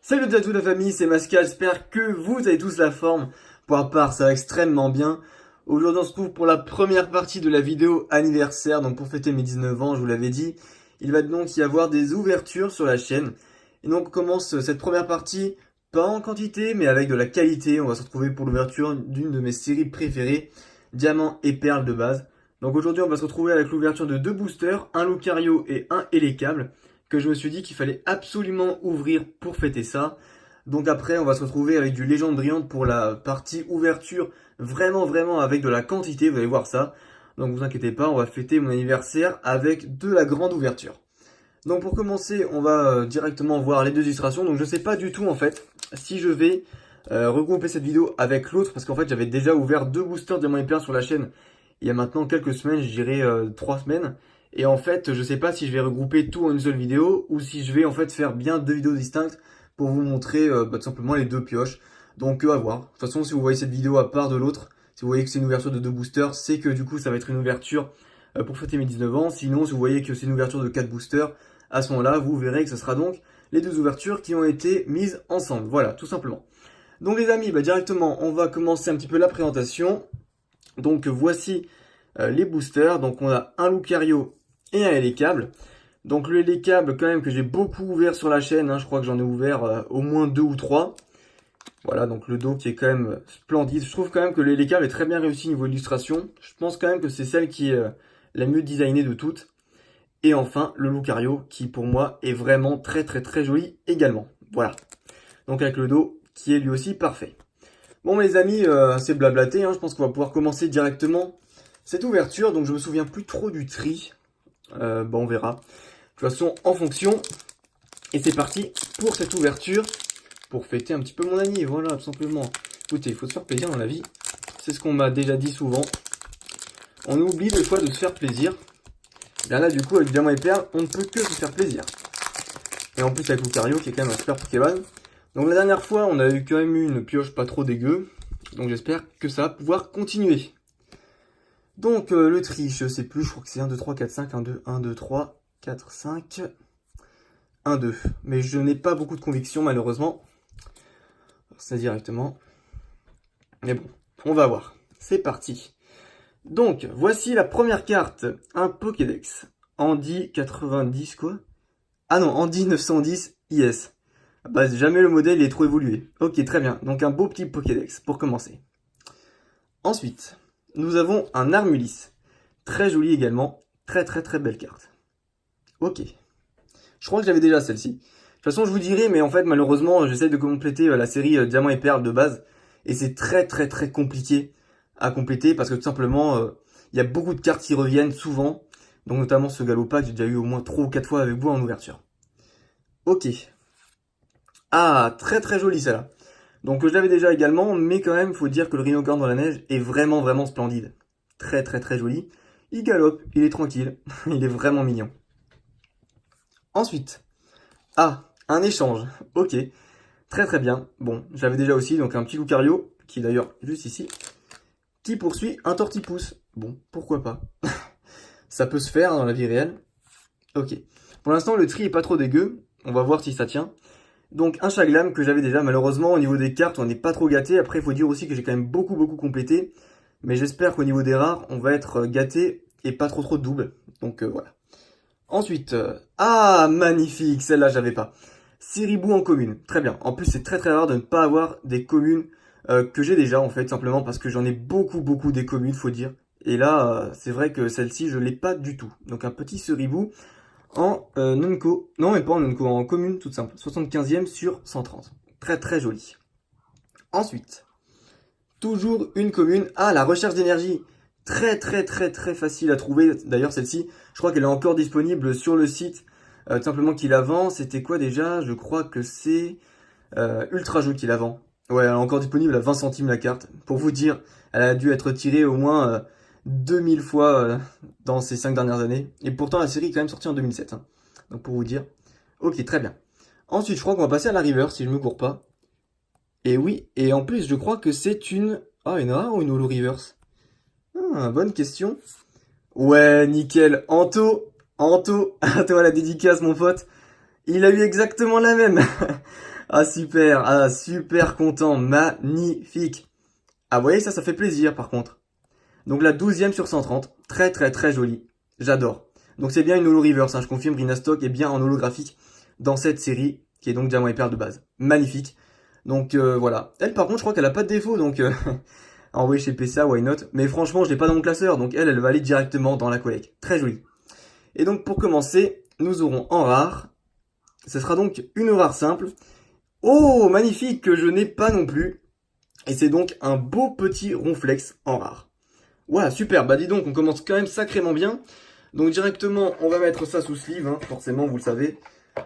Salut à toute la famille, c'est Mascal, j'espère que vous avez tous la forme. Pour ma part, ça va extrêmement bien. Aujourd'hui, on se retrouve pour la première partie de la vidéo anniversaire, donc pour fêter mes 19 ans, je vous l'avais dit. Il va donc y avoir des ouvertures sur la chaîne. Et donc on commence cette première partie, pas en quantité, mais avec de la qualité. On va se retrouver pour l'ouverture d'une de mes séries préférées, Diamants et Perles de base. Donc aujourd'hui, on va se retrouver avec l'ouverture de deux boosters, un Lucario et un Hélicable, que je me suis dit qu'il fallait absolument ouvrir pour fêter ça. Donc après, on va se retrouver avec du Légende Brillante pour la partie ouverture, vraiment avec de la quantité, vous allez voir ça. Donc vous inquiétez pas, on va fêter mon anniversaire avec de la grande ouverture. Donc pour commencer, on va directement voir les deux illustrations. Donc je sais pas du tout en fait si je vais regrouper cette vidéo avec l'autre, parce qu'en fait j'avais déjà ouvert deux boosters Diamants et Perles sur la chaîne il y a maintenant quelques semaines, je dirais 3 semaines. Et en fait, je sais pas si je vais regrouper tout en une seule vidéo ou si je vais en fait faire bien deux vidéos distinctes pour vous montrer tout simplement les deux pioches. Donc à voir. De toute façon, si vous voyez cette vidéo à part de l'autre, si vous voyez que c'est une ouverture de deux boosters, c'est que du coup ça va être une ouverture pour fêter mes 19 ans. Sinon, si vous voyez que c'est une ouverture de 4 boosters, à ce moment-là, vous verrez que ce sera donc les deux ouvertures qui ont été mises ensemble. Voilà, tout simplement. Donc les amis, directement, on va commencer un petit peu la présentation. Donc voici les boosters. Donc on a un Lucario et un Hélicable. Donc le Hélicable quand même que j'ai beaucoup ouvert sur la chaîne, hein, je crois que j'en ai ouvert au moins 2 ou 3. Voilà, donc le dos qui est quand même splendide. Je trouve quand même que le Hélicable est très bien réussi niveau illustration. Je pense quand même que c'est celle qui est la mieux designée de toutes. Et enfin le Lucario qui pour moi est vraiment très joli également. Voilà, donc avec le dos qui est lui aussi parfait. Bon mes amis, c'est blablaté, hein, je pense qu'on va pouvoir commencer directement cette ouverture. Donc je me souviens plus trop du tri. On verra. De toute façon, en fonction. Et c'est parti pour cette ouverture. Pour fêter un petit peu mon année. Voilà, tout simplement. Écoutez, il faut se faire plaisir dans la vie. C'est ce qu'on m'a déjà dit souvent. On oublie des fois de se faire plaisir. Bien là, du coup, avec Diamants et Perles, on ne peut que se faire plaisir. Et en plus, avec Lucario, qui est quand même un super Pokémon. Donc la dernière fois, on a eu quand même eu une pioche pas trop dégueu. Donc j'espère que ça va pouvoir continuer. Donc le tri, je sais plus, je crois que c'est 1, 2, 3, 4, 5, 1, 2, 1, 2, 3, 4, 5, 1, 2. Mais je n'ai pas beaucoup de conviction malheureusement. C'est directement. Mais bon, on va voir. C'est parti. Donc, voici la première carte. Un Pokédex. Andy 90 quoi? Ah non, Andy 910 IS. Bah jamais le modèle est trop évolué. Ok, très bien. Donc un beau petit Pokédex pour commencer. Ensuite, nous avons un Armulis. Très joli également. Très belle carte. Ok. Je crois que j'avais déjà celle-ci. De toute façon, je vous dirai, mais en fait, malheureusement, j'essaie de compléter la série Diamants et Perles de base. Et c'est très compliqué à compléter parce que tout simplement, il y a beaucoup de cartes qui reviennent souvent. Donc notamment ce Galopa que j'ai déjà eu au moins 3 ou 4 fois avec vous en ouverture. Ok. Ah, très joli celle-là. Donc je l'avais déjà également, mais quand même, il faut dire que le Rhinocorn dans la neige est vraiment splendide. Très joli. Il galope, il est tranquille, il est vraiment mignon. Ensuite, un échange. Ok, très bien. Bon, j'avais déjà aussi donc un petit Lucario, qui est d'ailleurs juste ici, qui poursuit un Tortipousse. Bon, pourquoi pas. Ça peut se faire dans la vie réelle. Ok. Pour l'instant, le tri est pas trop dégueu. On va voir si ça tient. Donc un Chaglam que j'avais déjà, malheureusement au niveau des cartes on n'est pas trop gâté. Après il faut dire aussi que j'ai quand même beaucoup complété. Mais j'espère qu'au niveau des rares on va être gâté et pas trop de doubles. Donc voilà. Ensuite, magnifique, celle-là j'avais pas. Siribou en commune, très bien. En plus c'est très rare de ne pas avoir des communes que j'ai déjà en fait. Simplement parce que j'en ai beaucoup des communes faut dire. Et là c'est vrai que celle-ci je l'ai pas du tout. Donc un petit Siribou en Nunco, non mais pas en Nunco, en commune toute simple, 75e sur 130. Très joli. Ensuite, toujours une commune, la recherche d'énergie. Très facile à trouver, d'ailleurs celle-ci, je crois qu'elle est encore disponible sur le site, tout simplement qui la vend. C'était quoi déjà? Je crois que c'est Ultra Jeu qui la vend. Ouais, elle est encore disponible à 20 centimes la carte. Pour vous dire, elle a dû être tirée au moins 2000 fois dans ces 5 dernières années. Et pourtant, la série est quand même sortie en 2007. Hein. Donc pour vous dire. Ok, très bien. Ensuite, je crois qu'on va passer à la river, si je me cours pas. Et oui, et en plus, je crois que c'est une... une rare ou une holo reverse? Bonne question. Ouais, nickel. Anto, Anto, à toi la dédicace mon pote. Il a eu exactement la même. Ah super, ah super content, magnifique. Ah vous voyez ça fait plaisir par contre. Donc la 12e sur 130, très très très jolie. J'adore. Donc c'est bien une holo reverse, hein, je confirme, Rhinastock est bien en holographique dans cette série, qui est donc diamant et perle de base. Magnifique. Donc voilà. Elle par contre je crois qu'elle a pas de défaut, donc envoyer chez PSA, why not. Mais franchement je l'ai pas dans mon classeur, donc elle va aller directement dans la collecte. Très jolie. Et donc pour commencer, nous aurons en rare, ce sera donc une rare simple. Oh magnifique, que je n'ai pas non plus. Et c'est donc un beau petit ronflex en rare. Voilà, super, bah dis donc, on commence quand même sacrément bien. Donc directement, on va mettre ça sous sleeve, hein, forcément, vous le savez.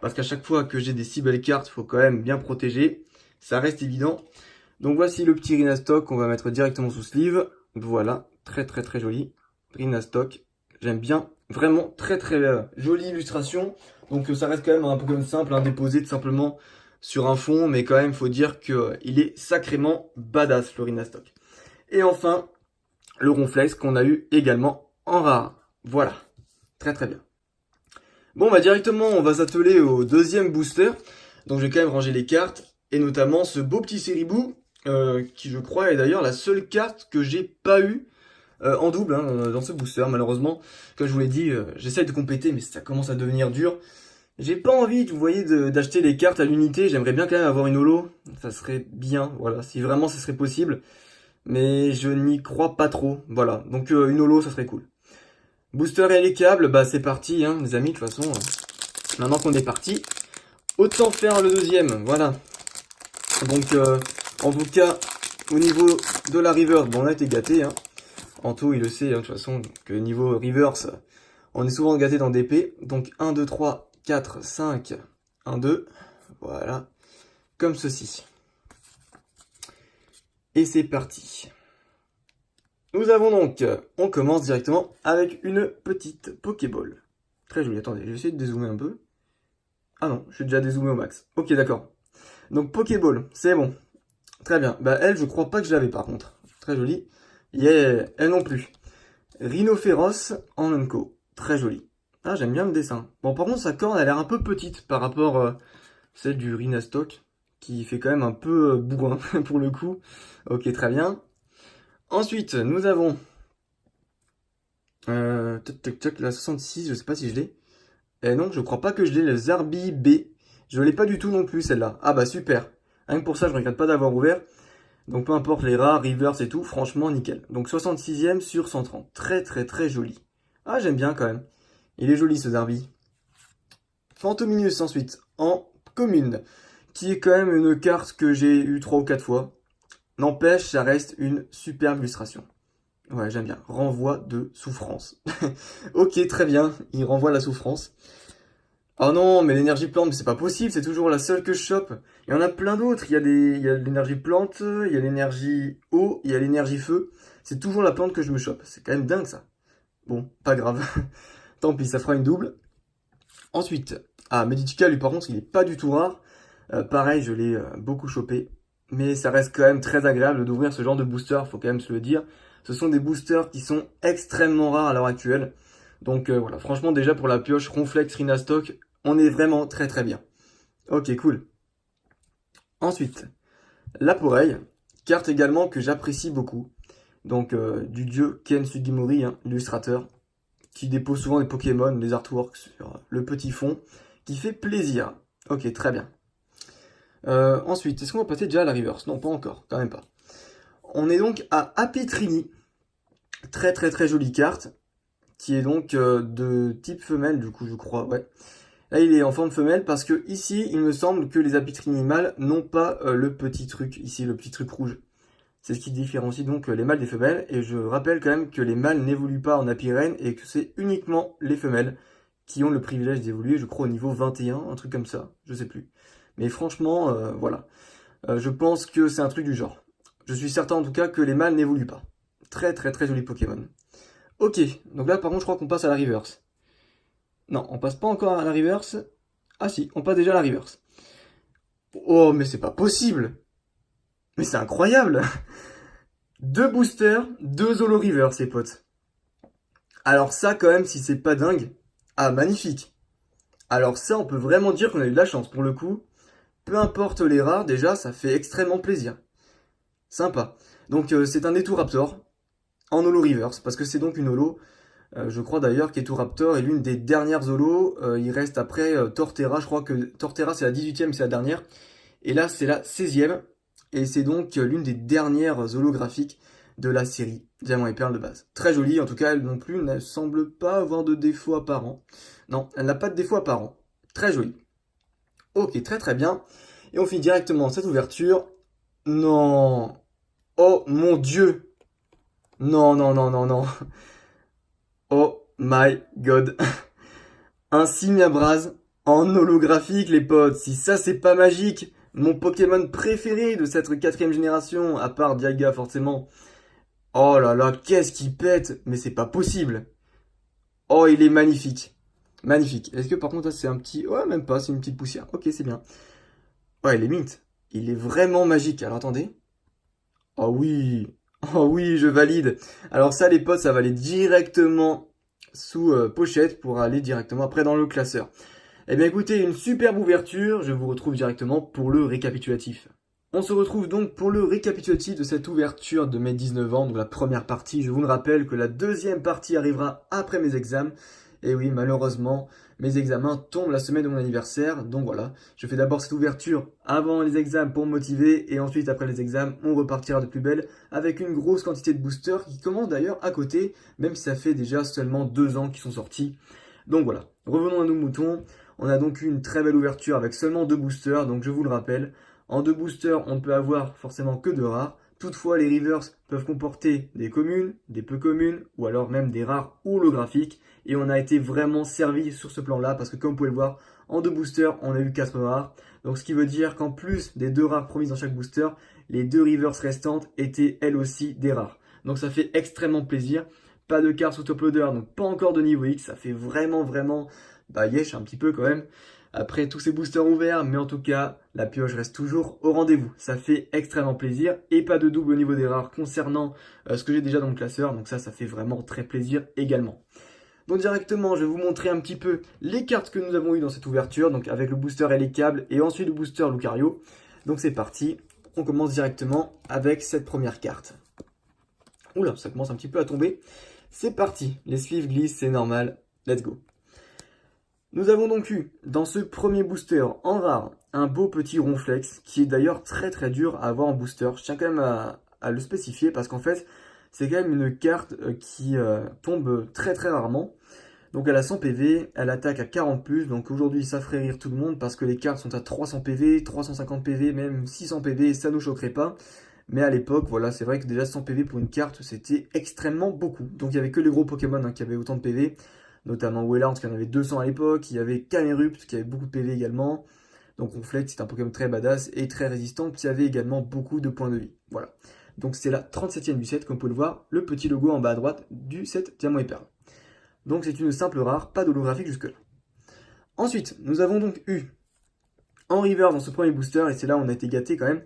Parce qu'à chaque fois que j'ai des si belles cartes, il faut quand même bien protéger. Ça reste évident. Donc voici le petit Rhinastock qu'on va mettre directement sous sleeve. Voilà, très très très joli. Rhinastock, j'aime bien. Vraiment très très jolie illustration. Donc ça reste quand même un Pokémon simple, hein, déposé tout simplement sur un fond. Mais quand même, il faut dire qu'il est sacrément badass, le Rhinastock. Et enfin, le ronflex qu'on a eu également en rare. Voilà, très très bien. Bon, bah directement, on va s'atteler au deuxième booster. Donc je vais quand même ranger les cartes, et notamment ce beau petit Seribou, qui je crois est d'ailleurs la seule carte que j'ai pas eu en double hein, dans ce booster. Malheureusement, comme je vous l'ai dit, j'essaye de compléter, mais ça commence à devenir dur. J'ai pas envie, vous voyez, d'acheter les cartes à l'unité. J'aimerais bien quand même avoir une holo. Ça serait bien, voilà, si vraiment ce serait possible. Mais je n'y crois pas trop. Voilà, donc une holo, ça serait cool. Booster et les câbles, bah c'est parti, hein, les amis, de toute façon. Maintenant qu'on est parti, autant faire le deuxième, voilà. Donc, en tout cas, au niveau de la reverse, bon, on a été gâté, hein. Anto, il le sait, hein, de toute façon, que niveau reverse, on est souvent gâté dans DP. Donc, 1, 2, 3, 4, 5, 1, 2, voilà, comme ceci. Et c'est parti. Nous avons donc, on commence directement avec une petite Pokéball. Très jolie, attendez, je vais essayer de dézoomer un peu. Ah non, je suis déjà dézoomé au max. Ok, d'accord. Donc Pokéball, c'est bon. Très bien. Bah elle, je crois pas que je l'avais par contre. Très jolie. Yeah, elle non plus. Rhinophéros en Unco. Très jolie. Ah, j'aime bien le dessin. Bon, par contre, sa corne, elle a l'air un peu petite par rapport à celle du Rhinastock, qui fait quand même un peu bourrin pour le coup. Ok, très bien. Ensuite, nous avons... la 66, je sais pas si je l'ai. Eh non, je crois pas que je l'ai, le Zarbi B. Je l'ai pas du tout non plus, celle-là. Ah bah super. Rien que pour ça, je regrette pas d'avoir ouvert. Donc peu importe les rares, reverse et tout, franchement nickel. Donc 66e sur 130. Très très très joli. Ah, j'aime bien quand même. Il est joli ce Zarbi. Fantominus ensuite, en commune. Qui est quand même une carte que j'ai eu 3 ou 4 fois. N'empêche, ça reste une superbe illustration. Ouais, j'aime bien. Renvoi de souffrance. Ok, très bien. Il renvoie la souffrance. Oh non, mais l'énergie plante, c'est pas possible, c'est toujours la seule que je chope. Il y en a plein d'autres. Il y a l'énergie plante, il y a l'énergie eau, il y a l'énergie feu. C'est toujours la plante que je me chope. C'est quand même dingue ça. Bon, pas grave. Tant pis, ça fera une double. Ensuite, ah, Meditica, lui par contre, il est pas du tout rare. Pareil, je l'ai beaucoup chopé. Mais ça reste quand même très agréable d'ouvrir ce genre de booster, faut quand même se le dire. Ce sont des boosters qui sont extrêmement rares à l'heure actuelle. Donc voilà, franchement déjà pour la pioche Ronflex Rhinastock, on est vraiment très très bien. Ok, cool. Ensuite, la Poreille, carte également que j'apprécie beaucoup. Donc du dieu Ken Sugimori, hein, illustrateur, qui dépose souvent des Pokémon, des artworks sur le petit fond, qui fait plaisir. Ok, très bien. Ensuite, est-ce qu'on va passer déjà à la reverse? Non, pas encore, quand même pas. On est donc à Apitrini. Très très très jolie carte, qui est donc de type femelle, du coup, je crois, ouais. Là, il est en forme femelle parce que ici, il me semble que les Apitrini mâles n'ont pas le petit truc, ici, le petit truc rouge. C'est ce qui différencie donc les mâles des femelles. Et je rappelle quand même que les mâles n'évoluent pas en Apirène et que c'est uniquement les femelles qui ont le privilège d'évoluer, je crois, au niveau 21, un truc comme ça, je sais plus. Mais franchement, voilà. Je pense que c'est un truc du genre. Je suis certain en tout cas que les mâles n'évoluent pas. Très très très joli Pokémon. Ok, donc là par contre je crois qu'on passe à la reverse. Non, on passe pas encore à la reverse. Ah si, on passe déjà à la reverse. Oh mais c'est pas possible. Mais c'est incroyable. Deux boosters, deux holo reverse les potes. Alors ça quand même si c'est pas dingue, Ah, magnifique. Alors ça, on peut vraiment dire qu'on a eu de la chance pour le coup. Peu importe les rares, déjà, ça fait extrêmement plaisir. Sympa. Donc c'est un Raptor en holo reverse, parce que c'est donc une holo. Je crois d'ailleurs qu'Eturaptor est l'une des dernières holos. Il reste après Torterra, je crois que Torterra c'est la 18e, c'est la dernière. Et là c'est la 16e. Et c'est donc l'une des dernières holographiques de la série Diamant et Perle de base. Très jolie, en tout cas elle non plus ne semble pas avoir de défauts apparents. Non, elle n'a pas de défauts apparents. Très jolie. Ok, très très bien. Et on finit directement cette ouverture. Non. Oh mon dieu. Non, non, non, non, non. Oh my god. Un Simiabraz en holographique, les potes. Si ça, c'est pas magique. Mon Pokémon préféré de cette quatrième génération, à part Dialga, forcément. Oh là là, qu'est-ce qu'il pète. Mais c'est pas possible. Oh, il est magnifique. Magnifique. Est-ce que par contre, là, c'est un petit... Ouais, même pas, c'est une petite poussière. Ok, c'est bien. Ouais, il est mint. Il est vraiment magique. Alors, attendez. Oh oui. Oh oui, je valide. Alors ça, les potes, ça va aller directement sous pochette pour aller directement après dans le classeur. Eh bien écoutez, une superbe ouverture, je vous retrouve directement pour le récapitulatif. On se retrouve donc pour le récapitulatif de cette ouverture de mes 19 ans, donc la première partie. Je vous le rappelle que la deuxième partie arrivera après mes examens. Et oui, malheureusement, mes examens tombent la semaine de mon anniversaire. Donc voilà, je fais d'abord cette ouverture avant les examens pour me motiver. Et ensuite, après les examens, on repartira de plus belle avec une grosse quantité de boosters qui commencent d'ailleurs à côté, même si ça fait déjà seulement 2 ans qu'ils sont sortis. Donc voilà, revenons à nos moutons. On a donc eu une très belle ouverture avec seulement 2 boosters, donc je vous le rappelle. En 2 boosters, on ne peut avoir forcément que 2 rares. Toutefois, les reverse peuvent comporter des communes, des peu communes, ou alors même des rares holographiques. Et on a été vraiment servi sur ce plan-là, parce que comme vous pouvez le voir, en 2 boosters, on a eu 4 rares. Donc ce qui veut dire qu'en plus des 2 rares promises dans chaque booster, les 2 reverse restantes étaient elles aussi des rares. Donc ça fait extrêmement plaisir. Pas de cartes sous top loader, donc pas encore de niveau X. Ça fait vraiment yesh un petit peu quand même. Après tous ces boosters ouverts, mais en tout cas, la pioche reste toujours au rendez-vous. Ça fait extrêmement plaisir et pas de double au niveau des rares concernant ce que j'ai déjà dans mon classeur. Donc ça fait vraiment très plaisir également. Donc directement, je vais vous montrer un petit peu les cartes que nous avons eues dans cette ouverture. Donc avec le booster et les câbles et ensuite le booster Lucario. Donc c'est parti, on commence directement avec cette première carte. Oula, ça commence un petit peu à tomber. C'est parti, les suives glissent, c'est normal. Let's go. Nous avons donc eu, dans ce premier booster en rare, un beau petit Ronflex, qui est d'ailleurs très dur à avoir en booster. Je tiens quand même à le spécifier, parce qu'en fait, c'est quand même une carte qui tombe très rarement. Donc elle a 100 PV, elle attaque à 40+, donc aujourd'hui ça ferait rire tout le monde, parce que les cartes sont à 300 PV, 350 PV, même 600 PV, ça nous choquerait pas. Mais à l'époque, voilà, c'est vrai que déjà 100 PV pour une carte, c'était extrêmement beaucoup. Donc il n'y avait que les gros Pokémon qui avaient autant de PV, notamment Wellard qui en avait 200 à l'époque, il y avait Camerupt qui avait beaucoup de PV également. Donc Ronflex, c'est un Pokémon très badass et très résistant qui avait également beaucoup de points de vie. Voilà. Donc c'est la 37e du set, comme vous pouvez le voir, le petit logo en bas à droite du set Diamant et Perle. Donc c'est une simple rare, pas d'holographique jusque-là. Ensuite, nous avons donc eu en reverse dans ce premier booster, et c'est là où on a été gâté quand même,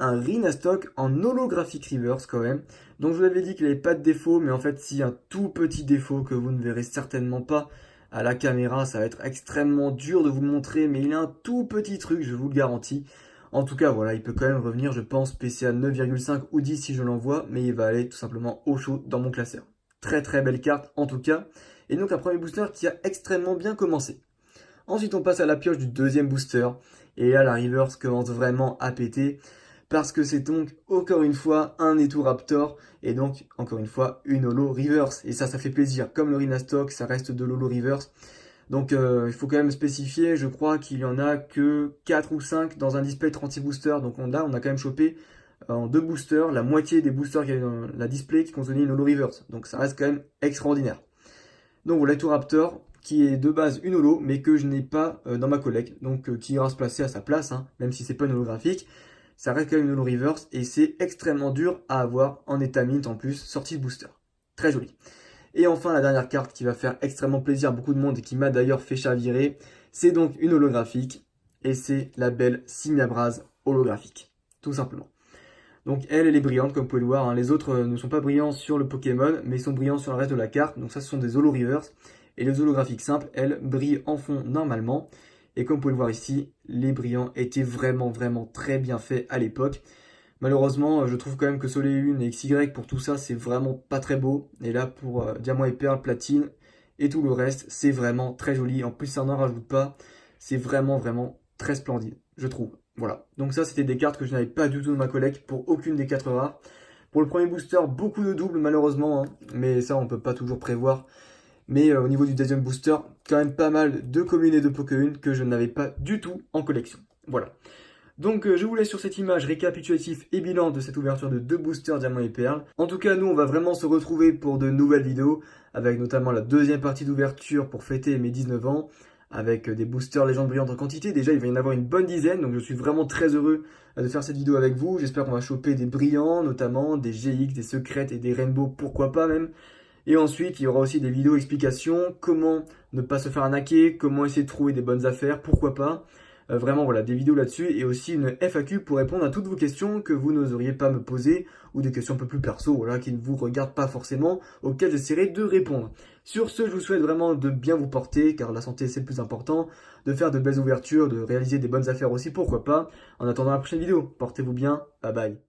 un Rhinastock en holographic reverse quand même. Donc je vous avais dit qu'il n'avait pas de défaut, mais en fait si un tout petit défaut que vous ne verrez certainement pas à la caméra, ça va être extrêmement dur de vous le montrer, mais il a un tout petit truc, je vous le garantis. En tout cas voilà, il peut quand même revenir, je pense, PCA 9,5 ou 10 si je l'envoie, mais il va aller tout simplement au chaud dans mon classeur. Très belle carte en tout cas, et donc un premier booster qui a extrêmement bien commencé. Ensuite on passe à la pioche du deuxième booster, et là la reverse commence vraiment à péter, parce que c'est donc encore une fois un Raptor et donc encore une fois une holo reverse. Et ça fait plaisir. Comme le Rhinastock, ça reste de l'holo reverse. Donc il faut quand même spécifier, je crois qu'il y en a que 4 ou 5 dans un display 36 boosters. Donc on a quand même chopé en 2 boosters la moitié des boosters qu'il y avait dans la display qui contenaient une holo reverse. Donc ça reste quand même extraordinaire. Donc voilà, Raptor qui est de base une holo, mais que je n'ai pas dans ma collecte. Donc qui ira se placer à sa place, hein, même si c'est pas une holographique. Ça reste quand même une holo reverse et c'est extrêmement dur à avoir en état mint en plus, sortie de booster. Très joli. Et enfin, la dernière carte qui va faire extrêmement plaisir à beaucoup de monde et qui m'a d'ailleurs fait chavirer, c'est donc une holographique et c'est la belle Simiabraz holographique, tout simplement. Donc elle est brillante comme vous pouvez le voir, hein. Les autres ne sont pas brillants sur le Pokémon, mais ils sont brillants sur le reste de la carte, donc ça ce sont des holo reverse. Et les holographiques simples, elles, brillent en fond normalement. Et comme vous pouvez le voir ici, les brillants étaient vraiment très bien faits à l'époque. Malheureusement, je trouve quand même que Soleil 1 et XY pour tout ça, c'est vraiment pas très beau. Et là, pour Diamant et Perle, Platine et tout le reste, c'est vraiment très joli. En plus, ça n'en rajoute pas. C'est vraiment très splendide, je trouve. Voilà. Donc ça, c'était des cartes que je n'avais pas du tout dans ma collecte pour aucune des 4 rares. Pour le premier booster, beaucoup de doubles malheureusement, hein. Mais ça, on peut pas toujours prévoir. Mais au niveau du deuxième booster, quand même pas mal de communes et de Pokémon que je n'avais pas du tout en collection. Voilà. Donc je vous laisse sur cette image récapitulatif et bilan de cette ouverture de 2 boosters Diamant et Perle. En tout cas, nous on va vraiment se retrouver pour de nouvelles vidéos, avec notamment la deuxième partie d'ouverture pour fêter mes 19 ans, avec des boosters légendes brillantes en quantité. Déjà il va y en avoir une bonne dizaine, donc je suis vraiment très heureux de faire cette vidéo avec vous. J'espère qu'on va choper des brillants, notamment des GX, des secrètes et des rainbows, pourquoi pas même. Et ensuite, il y aura aussi des vidéos explications, comment ne pas se faire arnaquer, comment essayer de trouver des bonnes affaires, pourquoi pas. Vraiment, voilà, des vidéos là-dessus et aussi une FAQ pour répondre à toutes vos questions que vous n'oseriez pas me poser ou des questions un peu plus perso, voilà, qui ne vous regardent pas forcément, auxquelles j'essaierai de répondre. Sur ce, je vous souhaite vraiment de bien vous porter, car la santé c'est le plus important, de faire de belles ouvertures, de réaliser des bonnes affaires aussi, pourquoi pas. En attendant la prochaine vidéo, portez-vous bien, bye bye.